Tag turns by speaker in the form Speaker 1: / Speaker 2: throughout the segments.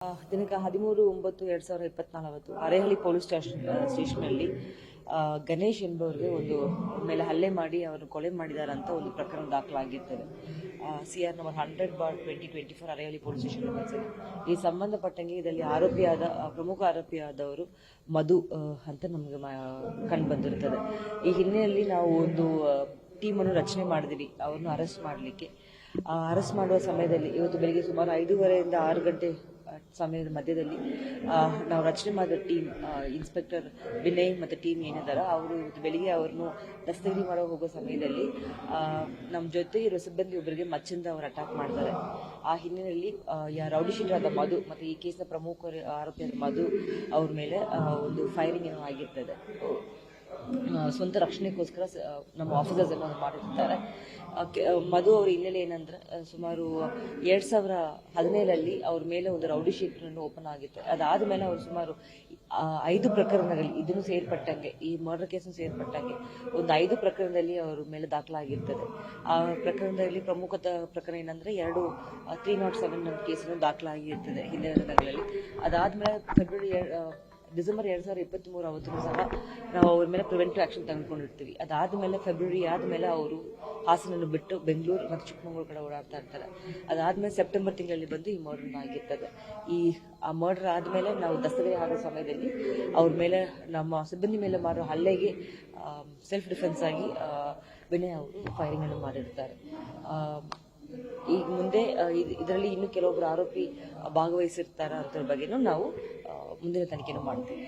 Speaker 1: ದಿನಾಂಕ 13/9/2024 ಅರೇಹಳ್ಳಿ ಪೊಲೀಸ್ ಸ್ಟೇಷನ್ನಲ್ಲಿ ಗಣೇಶ್ ಎಂಬುವರಿಗೆ ಒಂದು ಮೇಲೆ ಹಲ್ಲೆ ಮಾಡಿ ಅವರು ಕೊಲೆ ಮಾಡಿದ್ದಾರೆ ಅಂತ ಒಂದು ಪ್ರಕರಣ ದಾಖಲಾಗಿರ್ತದೆ. CR number 100/2024 Arehalli police station. ಈ ಸಂಬಂಧಪಟ್ಟಂಗೆ ಇದರಲ್ಲಿ ಪ್ರಮುಖ ಆರೋಪಿಯಾದವರು ಮಧು ಅಂತ ನಮಗೆ ಕಂಡು ಬಂದಿರುತ್ತದೆ. ಈ ಹಿನ್ನೆಲೆಯಲ್ಲಿ ನಾವು ಒಂದು ಟೀಮನ್ನು ರಚನೆ ಮಾಡಿದ್ವಿ ಅವ್ರನ್ನ ಅರೆಸ್ಟ್ ಮಾಡಲಿಕ್ಕೆ. ಅರೆಸ್ಟ್ ಮಾಡುವ ಸಮಯದಲ್ಲಿ ಇವತ್ತು ಬೆಳಿಗ್ಗೆ ಸುಮಾರು 5:30 ರಿಂದ 6 ಗಂಟೆ ಸಮಯದ ಮಧ್ಯದಲ್ಲಿ ನಾವು ರಚನೆ ಮಾಡಿದ ಟೀಮ್ ಇನ್ಸ್ಪೆಕ್ಟರ್ ವಿನಯ್ ಮತ್ತು ಟೀಮ್ ಏನಿದ್ದಾರೆ ಅವರು ಇವತ್ತು ಬೆಳಿಗ್ಗೆ ಅವ್ರನ್ನು ದಸ್ತಗಿರಿ ಮಾಡೋ ಹೋಗೋ ಸಮಯದಲ್ಲಿ ನಮ್ಮ ಜೊತೆ ಇರೋ ಸಿಬ್ಬಂದಿ ಒಬ್ಬರಿಗೆ ಮಚ್ಚಿಂದ ಅವರು ಅಟ್ಯಾಕ್ ಮಾಡ್ತಾರೆ. ಆ ಹಿನ್ನೆಲೆಯಲ್ಲಿ ರೌಡಿ ಶೀಟರ್ ಆದ ಮಧು ಮತ್ತು ಈ ಕೇಸ್ನ ಪ್ರಮುಖ ಆರೋಪಿಯಾದ ಮಧು ಅವ್ರ ಮೇಲೆ ಒಂದು ಫೈರಿಂಗ್ ಏನೋ ಆಗಿರ್ತದೆ. ಸ್ವಂತ ರಕ್ಷಣೆಗೋಸ್ಕರ ನಮ್ಮ ಆಫೀಸರ್ಸ್ ಏನೋ ಮಾಡಿರ್ತಾರೆ. ಮಧು ಅವ್ರ ಹಿನ್ನೆಲೆ ಏನಂದ್ರೆ ಸುಮಾರು 2017 ಅವ್ರ ಮೇಲೆ ಒಂದು ರೌಡಿ ಶೀಟನ್ನು ಓಪನ್ ಆಗಿತ್ತು. ಅದಾದ್ಮೇಲೆ ಅವರು ಸುಮಾರು 5 ಪ್ರಕರಣಗಳಲ್ಲಿ ಇದನ್ನು ಸೇರ್ಪಟ್ಟಂಗೆ ಈ ಮರ್ಡರ್ ಕೇಸನ್ನು ಸೇರ್ಪಟ್ಟಂಗೆ ಒಂದು 5 ಪ್ರಕರಣದಲ್ಲಿ ಅವ್ರ ಮೇಲೆ ದಾಖಲಾಗಿರ್ತದೆ. ಆ ಪ್ರಕರಣದಲ್ಲಿ ಪ್ರಮುಖ ಪ್ರಕರಣ ಏನಂದ್ರೆ 2 307 ಕೇಸನ್ನು ದಾಖಲಾಗಿರ್ತದೆ ಹಿಂದಿನ ದಿನಗಳಲ್ಲಿ. ಅದಾದ್ಮೇಲೆ ಡಿಸೆಂಬರ್ 2023 ಅವತ್ತು ಸಹ ನಾವು ಅವ್ರ ಮೇಲೆ ಪ್ರಿವೆಂಟಿವ್ ಆಕ್ಷನ್ ತೆಗೆದುಕೊಂಡಿರ್ತೀವಿ. ಅದಾದ್ಮೇಲೆ ಫೆಬ್ರವರಿ ಆದ್ಮೇಲೆ ಅವರು ಹಾಸನನ್ನು ಬಿಟ್ಟು ಬೆಂಗಳೂರು ಮತ್ತು ಚಿಕ್ಕಮಗಳೂರು ಕಡೆ ಓಡಾಡ್ತಾ ಇರ್ತಾರೆ. ಅದಾದ್ಮೇಲೆ ಸೆಪ್ಟೆಂಬರ್ ತಿಂಗಳಲ್ಲಿ ಬಂದು ಈ ಮರ್ಡರ್ ಆಗಿರ್ತದೆ. ಆ ಮರ್ಡರ್ ಆದ್ಮೇಲೆ ನಾವು ದಸ್ತಗಿರಿ ಆಗೋ ಸಮಯದಲ್ಲಿ ಅವ್ರ ಮೇಲೆ ನಮ್ಮ ಸಿಬ್ಬಂದಿ ಮೇಲೆ ಮಾಡೋ ಹಲ್ಲೆಗೆ ಸೆಲ್ಫ್ ಡಿಫೆನ್ಸ್ ಆಗಿ ವಿನಯ್ ಅವರು ಫೈರಿಂಗ್ ಅನ್ನು ಮಾಡಿರ್ತಾರೆ. ಈಗ ಮುಂದೆ ಇದರಲ್ಲಿ ಇನ್ನು ಕೆಲವೊಬ್ಬರು ಆರೋಪಿ ಭಾಗವಹಿಸಿರ್ತಾರ ಅಂತ ಬಗ್ಗೆನೂ ನಾವು ಮುಂದಿನ ತನಿಖೆಯನ್ನು ಮಾಡ್ತೀವಿ.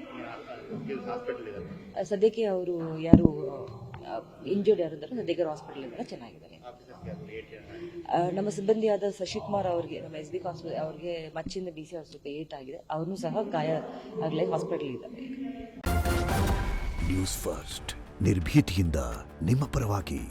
Speaker 1: ಸದ್ಯಕ್ಕೆ ಅವರು ಯಾರು ಇಂಜರ್ಡ್ ಯಾರಿದ್ದಾರೆ ಸದ್ಯಕ್ಕೆ ಹಾಸ್ಪಿಟಲ್ ಇದ್ದಾರೆ, ಚೆನ್ನಾಗಿದ್ದಾರೆ. ನಮ್ಮ ಸಿಬ್ಬಂದಿಯಾದ ಶಶಿಕುಮಾರ್ ಅವ್ರಿಗೆ ನಮ್ಮ SB ಹಾಸ್ಪಿಟಲ್ ಅವ್ರಿಗೆ ಮಚ್ಚಿಂದ BC ಸ್ವಲ್ಪ ಏಟ್ ಆಗಿದೆ. ಅವ್ರನ್ನೂ ಸಹ ಗಾಯ ಆಗಲೇ ಹಾಸ್ಪಿಟಲ್ ಇದ್ದಾರೆ.
Speaker 2: ನ್ಯೂಸ್ ಫಸ್ಟ್ ನಿರ್ಭೀತಿಯಿಂದ ನಿಮ್ಮ ಪರವಾಗಿ.